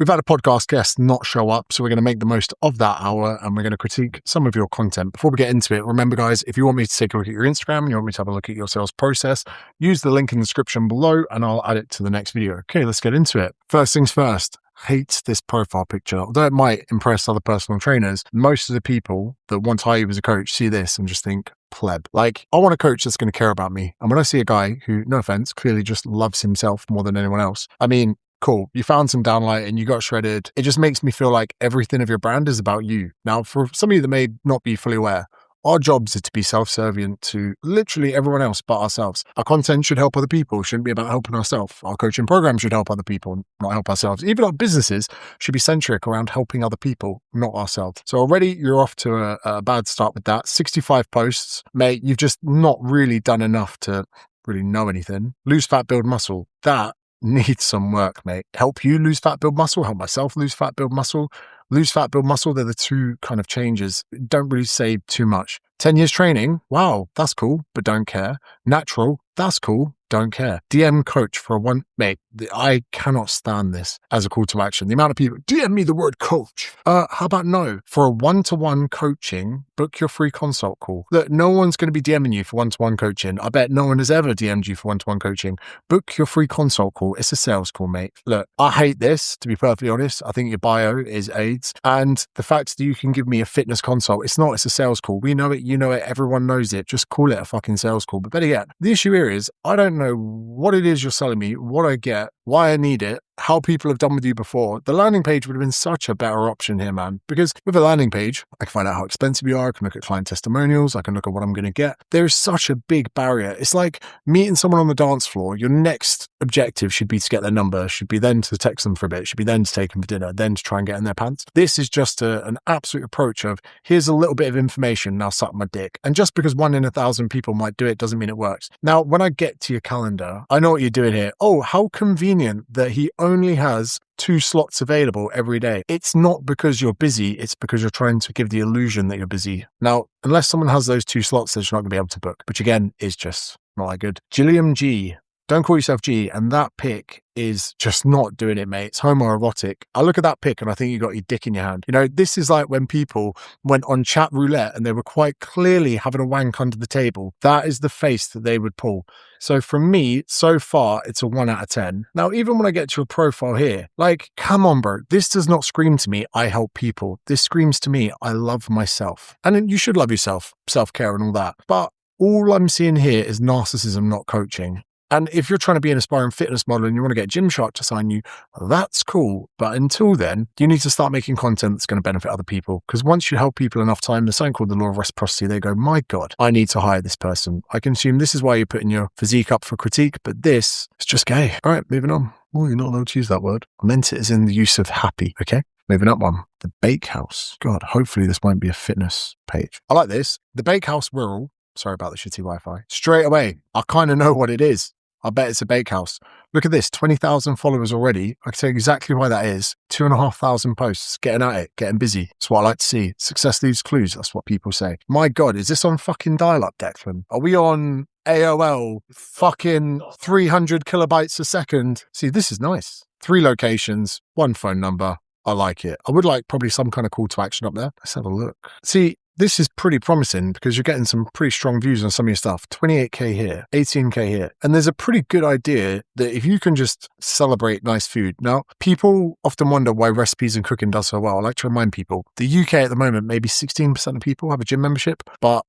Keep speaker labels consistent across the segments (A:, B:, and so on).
A: We've had a podcast guest not show up, so we're going to make the most of that hour and we're going to critique some of your content. Before we get into it, remember guys, if you want me to take a look at your Instagram and you want me to have a look at your sales process, use the link in the description below and I'll add it to the next video. Okay, let's get into it. First things first. Hate this profile picture. Although it might impress other personal trainers, most of the people that want to hire you as a coach see this and just think, pleb. Like, I want a coach that's going to care about me. And when I see a guy who, no offense, clearly just loves himself more than anyone else, I mean, cool, you found some downlight and you got shredded. It just makes me feel like everything of your brand is about you. Now, for some of you that may not be fully aware, our jobs are to be self-servient to literally everyone else but ourselves. Our content should help other people, shouldn't be about helping ourselves. Our coaching program should help other people, not help ourselves. Even our businesses should be centric around helping other people, not ourselves. So already you're off to a bad start with that. 65 posts, mate, you've just not really done enough to really know anything. Lose fat, build muscle. That needs some work, mate. Help you lose fat, build muscle. Help myself lose fat, build muscle. Lose fat, build muscle. They're the two kind of changes. Don't really say too much. 10 years training. Wow, that's cool, but don't care. Natural. That's cool. Don't care. DM coach for a one, mate, I cannot stand this as a call to action. The amount of people, DM me the word coach. How about no? For a one-to-one coaching, book your free consult call. Look, no one's going to be DMing you for one-to-one coaching. I bet no one has ever DM'd you for one-to-one coaching. Book your free consult call. It's a sales call, mate. Look, I hate this, to be perfectly honest. I think your bio is AIDS. And the fact that you can give me a fitness consult, it's not, it's a sales call. We know it, you know it, everyone knows it. Just call it a fucking sales call. But better yet, the issue here is, I don't know what it is you're selling me, what I get, why I need it, how people have done with you before. The landing page would have been such a better option here, man. Because with a landing page, I can find out how expensive you are, I can look at client testimonials, I can look at what I'm going to get. There is such a big barrier. It's like meeting someone on the dance floor. Your next objective should be to get their number, should be then to text them for a bit, should be then to take them for dinner, then to try and get in their pants. This is just an absolute approach of, here's a little bit of information, now suck my dick. And just because 1 in 1,000 people might do it doesn't mean it works. Now, when I get to your calendar, I know what you're doing here. Oh, how convenient that he only has 2 slots available every day. It's not because you're busy, it's because you're trying to give the illusion that you're busy. Now, unless someone has those 2 slots, they're just not going to be able to book, which again is just not that good. GilliamBG. Don't call yourself G. And that pic is just not doing it, mate. It's homoerotic. I look at that pic and I think you got your dick in your hand. You know, this is like when people went on chat roulette and they were quite clearly having a wank under the table. That is the face that they would pull. So from me, so far, it's a 1 out of 10. Now, even when I get to a profile here, like, come on, bro. This does not scream to me, I help people. This screams to me, I love myself. And you should love yourself, self-care and all that. But all I'm seeing here is narcissism, not coaching. And if you're trying to be an aspiring fitness model and you want to get Gymshark to sign you, that's cool. But until then, you need to start making content that's going to benefit other people. Because once you help people enough time, there's something called the law of reciprocity. They go, my God, I need to hire this person. I can assume this is why you're putting your physique up for critique, but this is just gay. All right, moving on. Oh, you're not allowed to use that word. I meant it as in the use of happy. Okay, moving up one. The Bakehouse. God, hopefully this won't be a fitness page. I like this. The Bakehouse Rural. Sorry about the shitty Wi-Fi. Straight away, I kind of know what it is. I bet it's a bakehouse. Look at this, 20,000 followers already. I can tell you exactly why that is. 2,500 posts, getting at it, getting busy. That's what I like to see. Success leaves clues. That's what people say. My God, is this on fucking dial-up, Declan? Are we on AOL fucking 300 kilobytes a second? See, this is nice. 3 locations, 1 phone number. I like it. I would like probably some kind of call to action up there. Let's have a look. See, this is pretty promising because you're getting some pretty strong views on some of your stuff. 28k here, 18k here. And there's a pretty good idea that if you can just celebrate nice food. Now, people often wonder why recipes and cooking does so well. I like to remind people, the UK at the moment, maybe 16% of people have a gym membership, but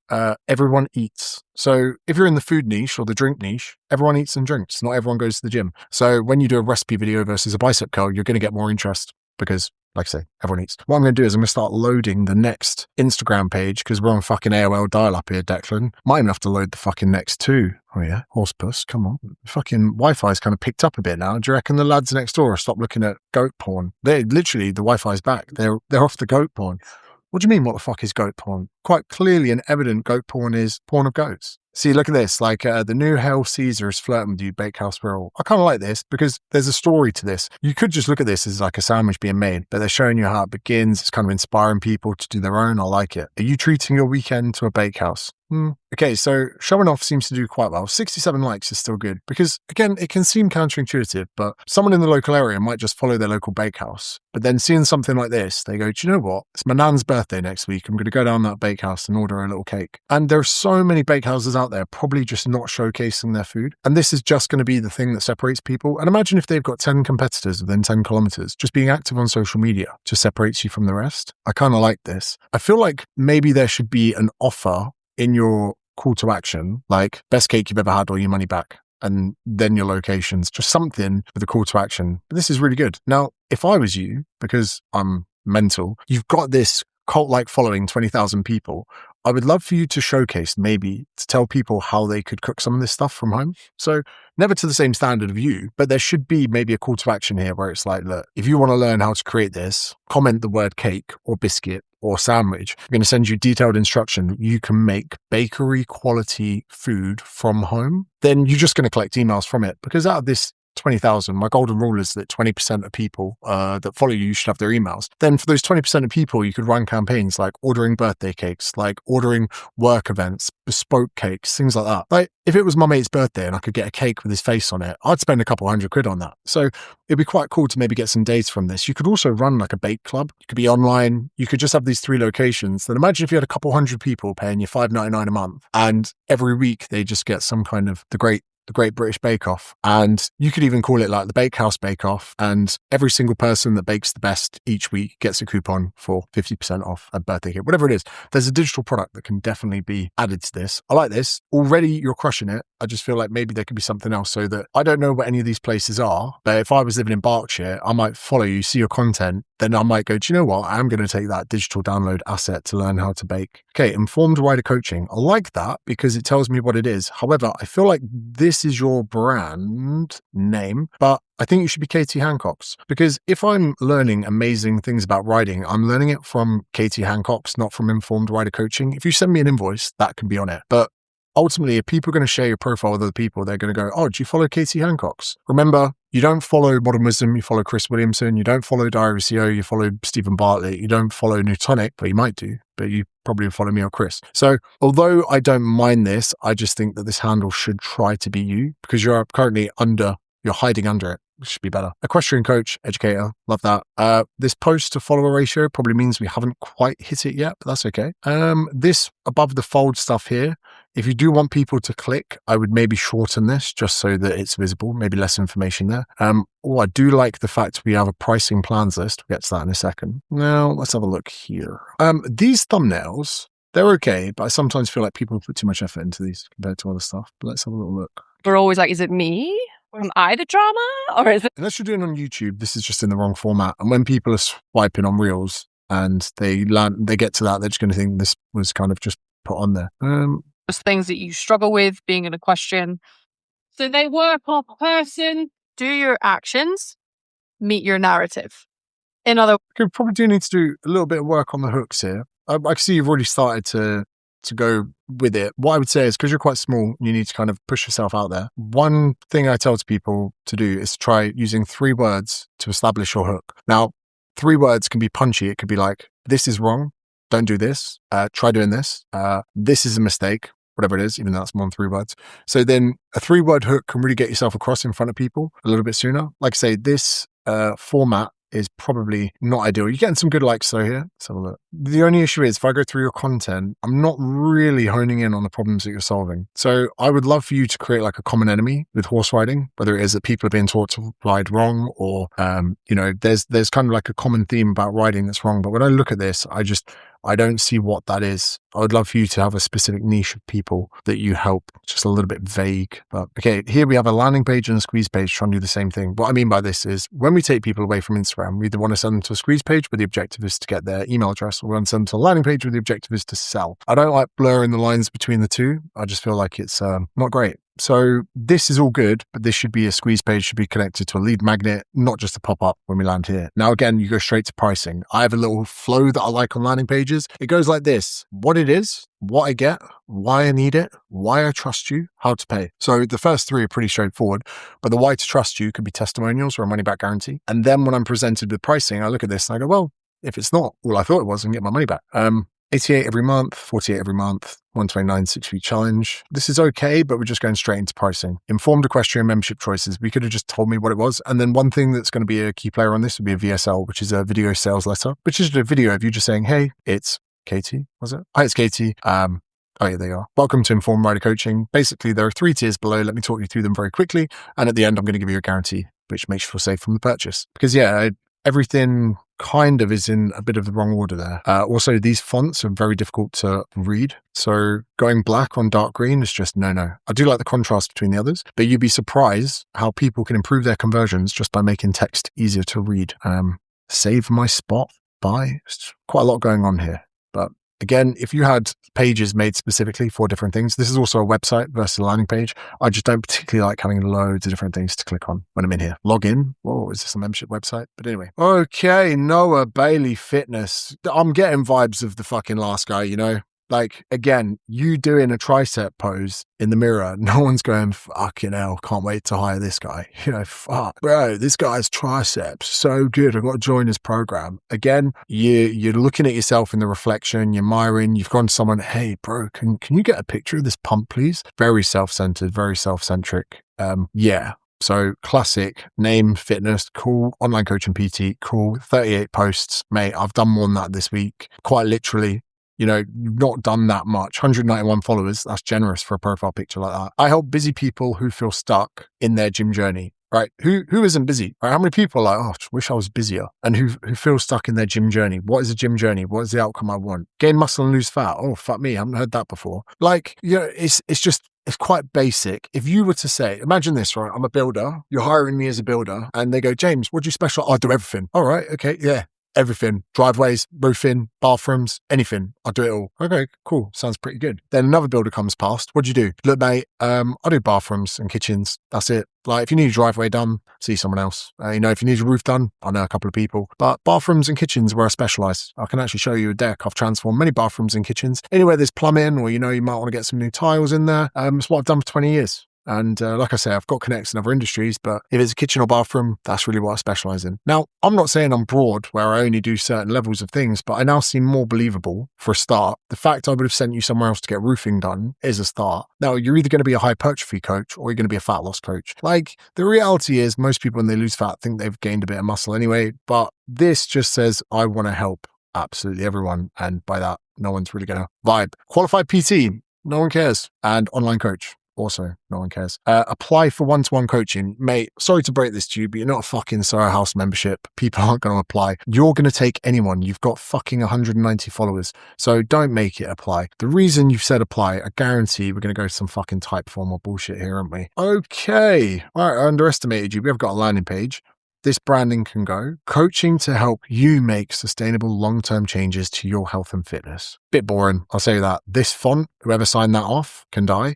A: everyone eats. So if you're in the food niche or the drink niche, everyone eats and drinks. Not everyone goes to the gym. So when you do a recipe video versus a bicep curl, you're going to get more interest because, like I say, everyone eats. What I'm going to do is I'm going to start loading the next Instagram page because we're on fucking AOL dial-up here, Declan. Might even have to load the fucking next 2. Oh yeah, horsepuss, come on. Fucking Wi-Fi's kind of picked up a bit now. Do you reckon the lads next door stop looking at goat porn? They literally, the Wi-Fi's back. They're off the goat porn. What do you mean, what the fuck is goat porn? Quite clearly and evident goat porn is porn of goats. See, look at this, like the new Hail Caesar is flirting with you, Bakehouse Rural. I kind of like this because there's a story to this. You could just look at this as like a sandwich being made, but they're showing you how it begins. It's kind of inspiring people to do their own. I like it. Are you treating your weekend to a bakehouse? Okay, so showing off seems to do quite well. 67 likes is still good because, again, it can seem counterintuitive, but someone in the local area might just follow their local bakehouse. But then seeing something like this, they go, do you know what? It's my nan's birthday next week. I'm going to go down that bakehouse and order a little cake. And there are so many bakehouses out there probably just not showcasing their food. And this is just going to be the thing that separates people. And imagine if they've got 10 competitors within 10 kilometers, just being active on social media just separates you from the rest. I kind of like this. I feel like maybe there should be an offer in your call to action, like best cake you've ever had or your money back, and then your locations, just something with a call to action. But this is really good. Now, if I was you, because I'm mental, you've got this cult-like following, 20,000 people. I would love for you to showcase, maybe to tell people how they could cook some of this stuff from home. So never to the same standard of you, but there should be maybe a call to action here where it's like, look, if you want to learn how to create this, comment the word cake or biscuit or sandwich. I'm going to send you detailed instruction. You can make bakery quality food from home. Then you're just going to collect emails from it, because out of this 20,000, my golden rule is that 20% of people that follow you should have their emails. Then for those 20% of people, you could run campaigns like ordering birthday cakes, like ordering work events, bespoke cakes, things like that. Like if it was my mate's birthday and I could get a cake with his face on it, I'd spend a couple £100 on that. So it'd be quite cool to maybe get some data from this. You could also run like a bake club. You could be online. You could just have these 3 locations. Then imagine if you had a couple hundred people paying you $5.99 a month, and every week they just get some kind of the Great British Bake Off. And you could even call it like the Bakehouse Bake Off. And every single person that bakes the best each week gets a coupon for 50% off a birthday cake, whatever it is. There's a digital product that can definitely be added to this. I like this. Already you're crushing it. I just feel like maybe there could be something else, so that I don't know what any of these places are, but if I was living in Berkshire, I might follow you, see your content, then I might go, do you know what? I'm going to take that digital download asset to learn how to bake. Okay, informed rider coaching. I like that because it tells me what it is. However, I feel like this is your brand name, but I think you should be Katie Hancock's, because if I'm learning amazing things about riding, I'm learning it from Katie Hancock's, not from Informed Rider Coaching. If you send me an invoice, that can be on it. But ultimately, if people are going to share your profile with other people, they're going to go, oh, do you follow Katie Hancock's? Remember, you don't follow Modern Wisdom, you follow Chris Williamson. You don't follow Diary CEO, you follow Stephen Bartlett. You don't follow Newtonic, but you might do, but you probably follow me or Chris. So although I don't mind this, I just think that this handle should try to be you, because you're currently you're hiding under it. It should be better. Equestrian coach, educator, love that. This post to follower ratio probably means we haven't quite hit it yet, but that's okay. This above the fold stuff here, if you do want people to click, I would maybe shorten this just so that it's visible, maybe less information there. I do like the fact we have a pricing plans list. We'll get to that in a second. Now, let's have a look here. These thumbnails, they're okay, but I sometimes feel like people put too much effort into these compared to other stuff. But let's have a little look.
B: We're always like, is it me? Am I the drama? Or is it?
A: Unless you're doing it on YouTube, this is just in the wrong format. And when people are swiping on Reels and they get to that, they're just going to think this was kind of just put on there.
B: Those things that you struggle with being an equestrian. So they work on person, do your actions, meet your narrative. In other words,
A: you probably do need to do a little bit of work on the hooks here. I can see you've already started to go with it. What I would say is, because you're quite small, you need to kind of push yourself out there. One thing I tell to people to do is to try using 3 words to establish your hook. Now, 3 words can be punchy. It could be like, this is wrong, don't do this, try doing this, this is a mistake, whatever it is, even though that's more than 3 words. So then a 3-word hook can really get yourself across in front of people a little bit sooner. Like I say, this format is probably not ideal. You're getting some good likes though here. Let's have a look. The only issue is if I go through your content, I'm not really honing in on the problems that you're solving. So I would love for you to create like a common enemy with horse riding, whether it is that people are being taught to ride wrong or, there's kind of like a common theme about riding that's wrong. But when I look at this, I don't see what that is. I would love for you to have a specific niche of people that you help, just a little bit vague. But okay, here we have a landing page and a squeeze page trying to do the same thing. What I mean by this is when we take people away from Instagram, we either want to send them to a squeeze page where the objective is to get their email address, or we want to send them to a landing page where the objective is to sell. I don't like blurring the lines between the two. I just feel like it's not great. So this is all good, but this should be a squeeze page, should be connected to a lead magnet, not just a pop-up when we land here. Now, again, you go straight to pricing. I have a little flow that I like on landing pages. It goes like this: what it is, what I get, why I need it, why I trust you, how to pay. So the first 3 are pretty straightforward, but the why to trust you could be testimonials or a money back guarantee. And then when I'm presented with pricing, I look at this and I go, well, if it's not all I thought it was, I can get my money back. 88 every month, 48 every month, 129 6-week challenge. This is okay, but we're just going straight into pricing. Informed equestrian membership choices. We could have just told me what it was. And then one thing that's going to be a key player on this would be a VSL, which is a video sales letter, which is a video of you just saying, hey, it's Katie, was it? Hi, it's Katie. Oh, yeah, they are. Welcome to Informed Rider Coaching. Basically, there are 3 tiers below. Let me talk you through them very quickly. And at the end, I'm going to give you a guarantee, which makes you feel safe from the purchase. Because, everything kind of is in a bit of the wrong order there. Also, these fonts are very difficult to read. So going black on dark green is just no. I do like the contrast between the others, but you'd be surprised how people can improve their conversions just by making text easier to read. Save my spot, buy. It's quite a lot going on here. But again, if you had pages made specifically for different things, this is also a website versus a landing page. I just don't particularly like having loads of different things to click on when I'm in here. Log in. Whoa, is this a membership website? But anyway. Okay, Noah Baillie Fitness. I'm getting vibes of the fucking last guy, you know? Like, again, you doing a tricep pose in the mirror, no one's going, fucking hell, can't wait to hire this guy. You know, fuck, bro, this guy's triceps, so good, I've got to join his program. Again, you're looking at yourself in the reflection, you're miring, you've gone to someone, hey, bro, can you get a picture of this pump, please? Very self-centered, very self-centric. So classic name, fitness, cool, online coaching PT, cool, 38 posts. Mate, I've done more than that this week, quite literally. You know, you've not done that much. 191 followers, that's generous for a profile picture like that. I help busy people who feel stuck in their gym journey, right? Who isn't busy, right? How many people are like, oh, I wish I was busier? And who feel stuck in their gym journey? What is a gym journey? What is the outcome I want? Gain muscle and lose fat. Oh, fuck me, I haven't heard that before. Like, you know, it's quite basic. If you were to say, imagine this, right? I'm a builder. You're hiring me as a builder. And they go, James, what do you specialize? I do everything. All right, okay, yeah. Everything, driveways, roofing, bathrooms, anything. I do it all. Okay, cool. Sounds pretty good. Then another builder comes past. What do you do? Look, mate, I do bathrooms and kitchens. That's it. Like, if you need a driveway done, see someone else. If you need a roof done, I know a couple of people. But bathrooms and kitchens where I specialize. I can actually show you a deck. I've transformed many bathrooms and kitchens. Anywhere there's plumbing or, you might want to get some new tiles in there. It's what I've done for 20 years. And like I say, I've got connects in other industries, but if it's a kitchen or bathroom, that's really what I specialize in. Now, I'm not saying I'm broad where I only do certain levels of things, but I now seem more believable for a start. The fact I would have sent you somewhere else to get roofing done is a start. Now, you're either going to be a hypertrophy coach or you're going to be a fat loss coach. Like, the reality is most people when they lose fat think they've gained a bit of muscle anyway, but this just says I want to help absolutely everyone. And by that, no one's really going to vibe. Qualified PT, no one cares. And online coach. Also, no one cares. Apply for one-to-one coaching. Mate, sorry to break this to you, but you're not a fucking Soho House membership. People aren't going to apply. You're going to take anyone. You've got fucking 190 followers. So don't make it apply. The reason you've said apply, I guarantee we're going to go to some fucking type form or bullshit here, aren't we? Okay. All right, I underestimated you. We have got a landing page. This branding can go. Coaching to help you make sustainable long-term changes to your health and fitness. Bit boring, I'll say that. This font, whoever signed that off can die.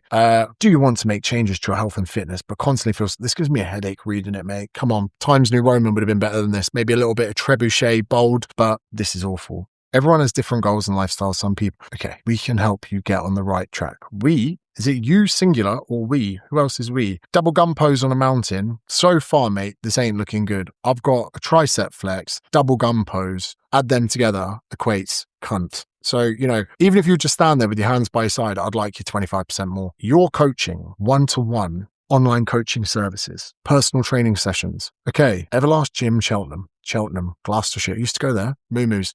A: Do you want to make changes to your health and fitness, but constantly feels, this gives me a headache reading it, mate. Come on, Times New Roman would have been better than this. Maybe a little bit of trebuchet, bold, but this is awful. Everyone has different goals and lifestyles. Some people, okay, we can help you get on the right track. Is it you singular or we? Who else is we? Double gun pose on a mountain. So far, mate, this ain't looking good. I've got a tricep flex, double gun pose. Add them together equates cunt. So, even if you just stand there with your hands by your side, I'd like you 25% more. You're coaching one-to-one online coaching services, personal training sessions. Okay, Everlast Gym, Cheltenham, Gloucestershire. Used to go there. Moo-moos.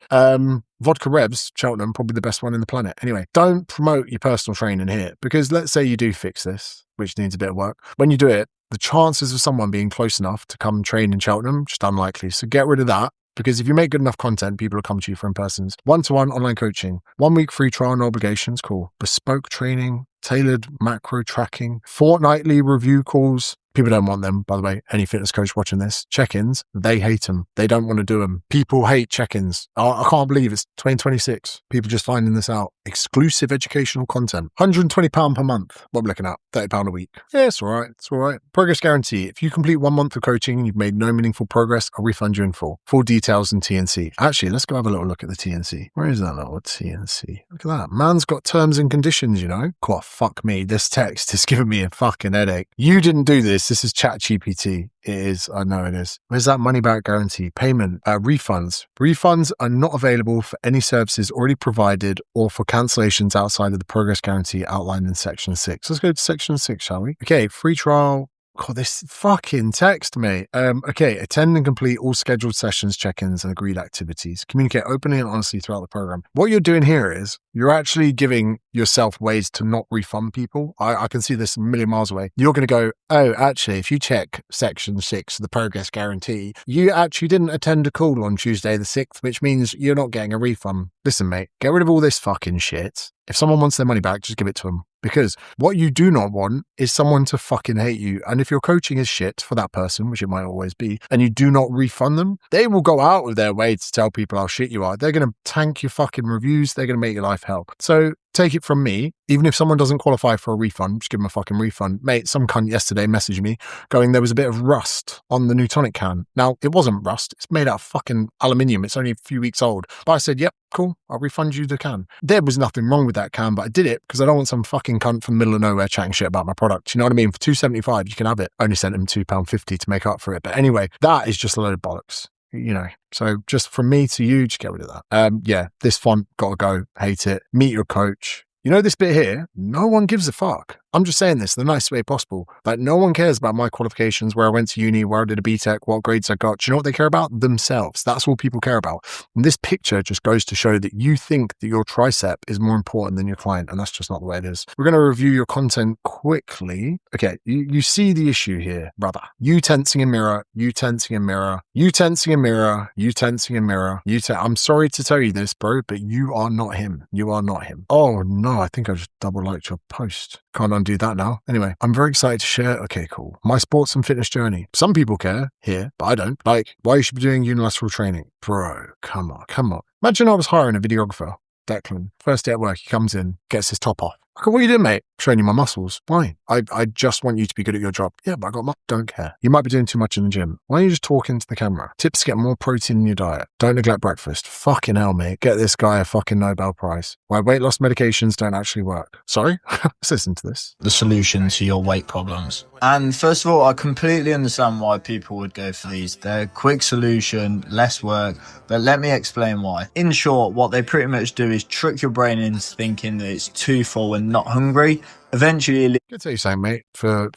A: Vodka Revs, Cheltenham, probably the best one in the planet. Anyway, don't promote your personal training here because let's say you do fix this, which needs a bit of work. When you do it, the chances of someone being close enough to come train in Cheltenham, just unlikely. So get rid of that. Because if you make good enough content, people will come to you for in-persons. One-to-one online coaching. 1 week free trial, no obligations. Cool. Bespoke training, tailored macro tracking, fortnightly review calls. People don't want them, by the way. Any fitness coach watching this, check-ins, they hate them. They don't want to do them. People hate check-ins. I can't believe it's 2026. People just finding this out. Exclusive educational content. £120 per month. What am I looking at? £30 a week. Yeah, it's all right. It's all right. Progress guarantee. If you complete 1 month of coaching and you've made no meaningful progress, I'll refund you in full. Full details and TNC. Actually, let's go have a little look at the TNC. Where is that little TNC? Look at that. Man's got terms and conditions, God, fuck me. This text is giving me a fucking headache. You didn't do this. This is ChatGPT. It is. I know it is. Where's that money back guarantee? Payment, refunds. Refunds are not available for any services already provided or for cancellations outside of the progress guarantee outlined in section 6. Let's go to section 6, shall we? Okay, free trial. God, this fucking text, mate. Okay, attend and complete all scheduled sessions, check-ins, and agreed activities. Communicate openly and honestly throughout the program. What you're doing here is you're actually giving yourself ways to not refund people. I can see this a million miles away. You're going to go, oh, actually, if you check section 6, the progress guarantee, you actually didn't attend a call on Tuesday the 6th, which means you're not getting a refund. Listen, mate, get rid of all this fucking shit. If someone wants their money back, just give it to them. Because what you do not want is someone to fucking hate you. And if your coaching is shit for that person, which it might always be, and you do not refund them, they will go out of their way to tell people how shit you are. They're going to tank your fucking reviews. They're going to make your life hell. So take it from me, even if someone doesn't qualify for a refund, just give them a fucking refund. Mate, some cunt yesterday messaged me going, there was a bit of rust on the new tonic can. Now, it wasn't rust. It's made out of fucking aluminium. It's only a few weeks old. But I said, yep, cool. I'll refund you the can. There was nothing wrong with that can, but I did it because I don't want some fucking cunt from the middle of nowhere chatting shit about my product. You know what I mean? For $2.75, you can have it. Only sent him £2.50 to make up for it. But anyway, that is just a load of bollocks. You know, so just from me to you, just get rid of that. Yeah, this font, gotta go, hate it. Meet your coach. You know this bit here? No one gives a fuck. I'm just saying this the nicest way possible. Like, no one cares about my qualifications, where I went to uni, where I did a BTEC, what grades I got. Do you know what they care about? Themselves. That's all people care about. And this picture just goes to show that you think that your tricep is more important than your client, and that's just not the way it is. We're going to review your content quickly. Okay, you see the issue here, brother. You tensing in mirror, you tensing in mirror, you tensing in mirror, you tensing in mirror, I'm sorry to tell you this, bro, but you are not him. You are not him. Oh no, I think I just double-liked your post. Can't undo that now. Anyway, I'm very excited to share. Okay, cool. My sports and fitness journey. Some people care here, but I don't. Like, why you should be doing unilateral training. Bro, come on. Imagine I was hiring a videographer. Declan, first day at work, he comes in, gets his top off. I go, what are you doing, mate? Showing you my muscles. Why? I just want you to be good at your job. Yeah, but I got don't care. You might be doing too much in the gym. Why don't you just talk into the camera? Tips to get more protein in your diet. Don't neglect breakfast. Fucking hell, mate. Get this guy a fucking Nobel Prize. Why weight loss medications don't actually work. Sorry? Let's listen to this.
C: The solution to your weight problems. And first of all, I completely understand why people would go for these. They're a quick solution, less work, but let me explain why. In short, what they pretty much do is trick your brain into thinking that it's too full and not hungry. Eventually,
A: I can tell you something, mate, for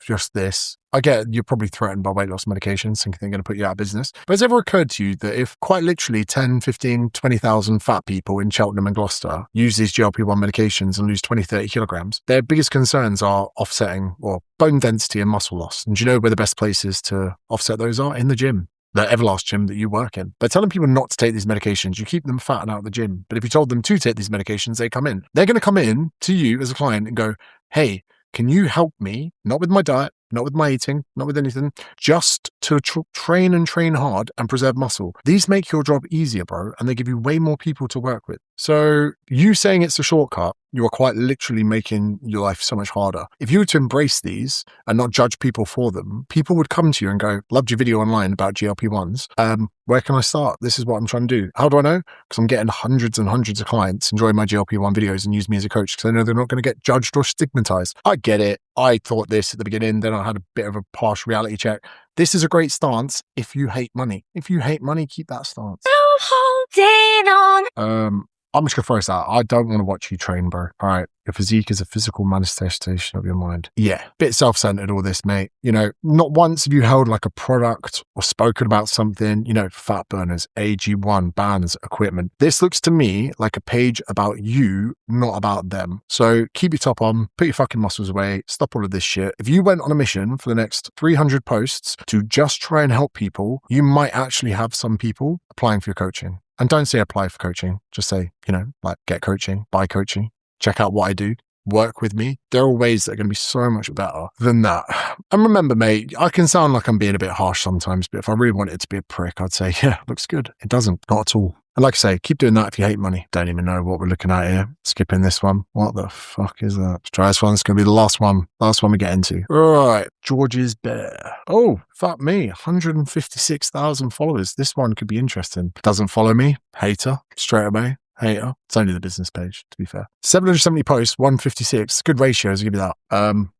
A: just this. I get you're probably threatened by weight loss medications, thinking they're going to put you out of business. But has it ever occurred to you that if quite literally 10, 15, 20,000 fat people in Cheltenham and Gloucester use these GLP-1 medications and lose 20, 30 kilograms, their biggest concerns are offsetting or bone density and muscle loss. And do you know where the best places to offset those are? In the gym. The Everlast gym that you work in. By telling people not to take these medications, you keep them fat and out of the gym. But if you told them to take these medications, they come in. They're going to come in to you as a client and go, hey, can you help me? Not with my diet, not with my eating, not with anything, just to train hard and preserve muscle. These make your job easier, bro, and they give you way more people to work with. So you saying it's a shortcut, you are quite literally making your life so much harder. If you were to embrace these and not judge people for them, people would come to you and go, loved your video online about GLP-1s. Where can I start? This is what I'm trying to do. How do I know? Because I'm getting hundreds and hundreds of clients enjoying my GLP-1 videos and use me as a coach because I know they're not going to get judged or stigmatized. I get it. I thought this at the beginning, then I had a bit of a harsh reality check. This is a great stance if you hate money. If you hate money, keep that stance. Holding on. I'm just going to throw this out. I don't want to watch you train, bro. All right. Your physique is a physical manifestation of your mind. Yeah. Bit self-centered, all this, mate. You know, not once have you held like a product or spoken about something, you know, fat burners, AG1, bands, equipment. This looks to me like a page about you, not about them. So keep your top on, put your fucking muscles away, stop all of this shit. If you went on a mission for the next 300 posts to just try and help people, you might actually have some people applying for your coaching. And don't say apply for coaching. Just say, you know, like get coaching, buy coaching, check out what I do, work with me. There are ways that are going to be so much better than that. And remember, mate, I can sound like I'm being a bit harsh sometimes, but if I really wanted it to be a prick, I'd say, yeah, looks good. It doesn't, not at all. And like I say, keep doing that if you hate money. Don't even know what we're looking at here. Skipping this one. What the fuck is that? Let's try this one. It's going to be the last one. Last one we get into. All right. George's Bear. Oh, fuck me. 156,000 followers. This one could be interesting. Doesn't follow me. Hater. Straight away. Hater. It's only the business page, to be fair. 770 posts, 156. Good ratios, I'll give you that.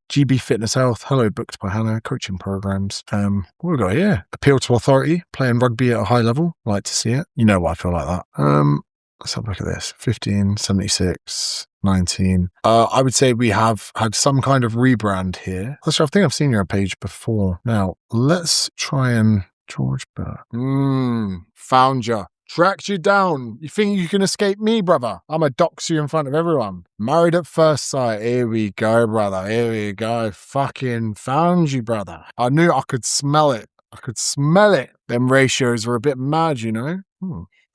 A: GB Fitness Health. Hello, booked by Hannah. Coaching programs. What we got here? Appeal to authority. Playing rugby at a high level. Like to see it. You know why I feel like that. Let's have a look at this. 15, 76, 19. I would say we have had some kind of rebrand here. I think I've seen your page before. Now, let's try and George Burr. Found you. Tracked you down. You think you can escape me, brother? I'm a dox you in front of everyone. Married at first sight. Here we go, brother. Here we go. Fucking found you, brother. I knew I could smell it. I could smell it. Them ratios were a bit mad, you know?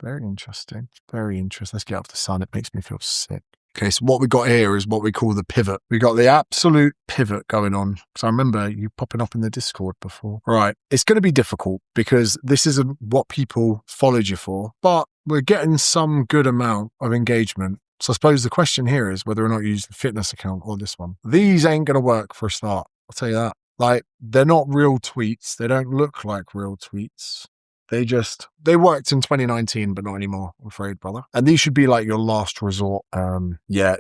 A: Very interesting. Very interesting. Let's get off the sun. It makes me feel sick. Okay, so what we got here is what we call the pivot. We got the absolute pivot going on. So I remember you popping up in the Discord before. Right. It's going to be difficult because this isn't what people followed you for, but we're getting some good amount of engagement. So I suppose the question here is whether or not you use the fitness account or this one. These ain't going to work for a start. I'll tell you that. Like, they're not real tweets. They don't look like real tweets. They worked in 2019, but not anymore, I'm afraid, brother. And these should be like your last resort.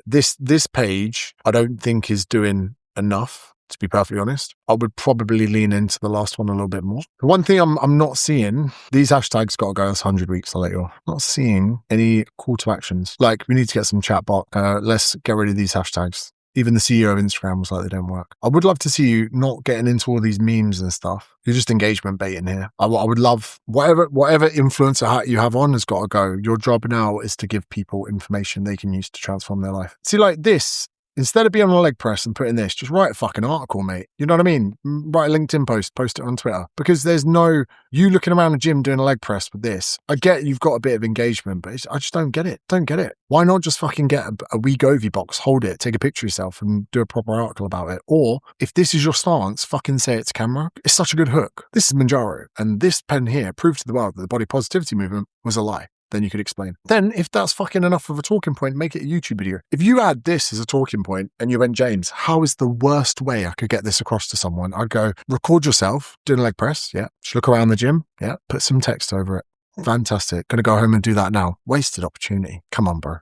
A: This page, I don't think is doing enough, to be perfectly honest. I would probably lean into the last one a little bit more. The one thing I'm not seeing, these hashtags got to go as 100 weeks, I'll let you off. Not seeing any call to actions. Like, we need to get some chatbot. Let's get rid of these hashtags. Even the CEO of Instagram was like, they don't work. I would love to see you not getting into all these memes and stuff. You're just engagement baiting here. I would love whatever influencer hat you have on has got to go. Your job now is to give people information they can use to transform their life. See, like this, instead of being on a leg press and putting this, just write a fucking article, mate. You know what I mean? Write a LinkedIn post it on Twitter. Because there's no, you looking around the gym doing a leg press with this. I get you've got a bit of engagement, but I just don't get it. Don't get it. Why not just fucking get a Wegovy box, hold it, take a picture of yourself and do a proper article about it? Or if this is your stance, fucking say it to camera. It's such a good hook. This is Manjaro. And this pen here proved to the world that the body positivity movement was a lie. Then you could explain. Then, if that's fucking enough of a talking point, make it a YouTube video. If you add this as a talking point and you went, James, how is the worst way I could get this across to someone? I'd go, record yourself doing a leg press. Yeah. Just look around the gym. Yeah. Put some text over it. Fantastic. Gonna go home and do that now. Wasted opportunity. Come on, bro.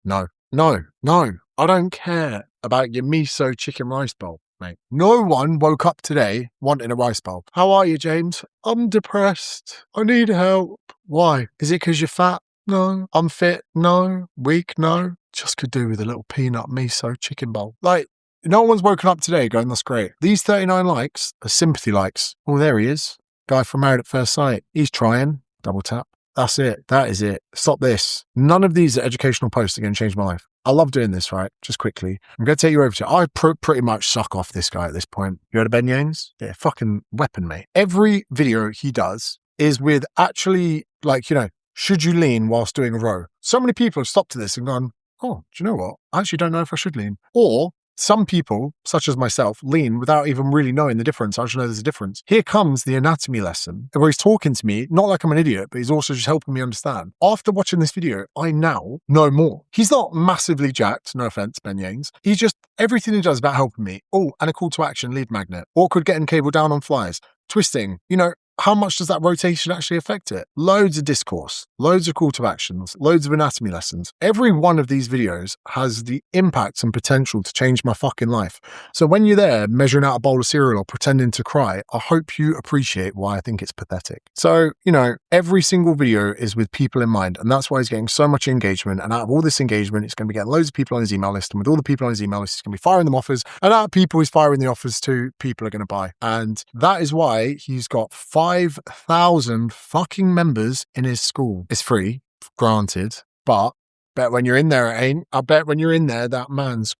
A: No. I don't care about your miso chicken rice bowl. Mate. No one woke up today wanting a rice bowl. How are you, James? I'm depressed. I need help. Why? Is it because you're fat? No. I'm fit? No. Weak? No. Just could do with a little peanut miso chicken bowl. Like, no one's woken up today going, that's great. These 39 likes are sympathy likes. Oh, there he is. Guy from Married at First Sight. He's trying. Double tap. That's it. That is it. Stop this. None of these are educational posts that are going to change my life. I love doing this, right? Just quickly. I'm going to take you over to, I pretty much suck off this guy at this point. You heard of Ben Yanes? Yeah, fucking weapon, mate. Every video he does is with actually, like, you know, should you lean whilst doing a row? So many people have stopped to this and gone, oh, do you know what? I actually don't know if I should lean. Or some people, such as myself, lean without even really knowing the difference. I should know there's a difference. Here comes the anatomy lesson where he's talking to me, not like I'm an idiot, but he's also just helping me understand. After watching this video, I now know more. He's not massively jacked, no offense, Ben Yanes. He's just, everything he does is about helping me. Oh, and a call to action, lead magnet. Awkward getting cable down on flies. Twisting, you know, how much does that rotation actually affect it? Loads of discourse, loads of call to actions, loads of anatomy lessons. Every one of these videos has the impact and potential to change my fucking life. So when you're there measuring out a bowl of cereal or pretending to cry, I hope you appreciate why I think it's pathetic. So, you know, every single video is with people in mind, and that's why he's getting so much engagement. And out of all this engagement, it's going to be getting loads of people on his email list. And with all the people on his email list, he's going to be firing them offers. And out of people he's firing the offers to, people are going to buy. And that is why he's got 5,000 fucking members in his school. It's free, granted, but bet when you're in there, it ain't. I bet when you're in there, that man's...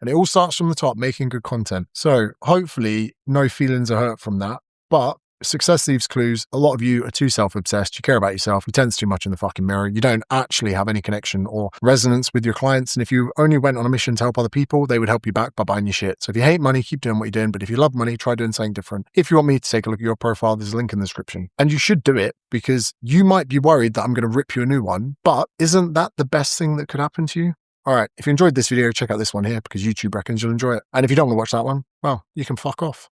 A: And it all starts from the top, making good content. So hopefully no feelings are hurt from that. But success leaves clues. A lot of you are too self-obsessed. You care about yourself. You tense too much in the fucking mirror. You don't actually have any connection or resonance with your clients. And if you only went on a mission to help other people, they would help you back by buying your shit. So if you hate money, keep doing what you're doing. But if you love money, try doing something different. If you want me to take a look at your profile, there's a link in the description. And you should do it because you might be worried that I'm going to rip you a new one. But isn't that the best thing that could happen to you? All right, if you enjoyed this video, check out this one here because YouTube reckons you'll enjoy it. And if you don't want to watch that one, well, you can fuck off.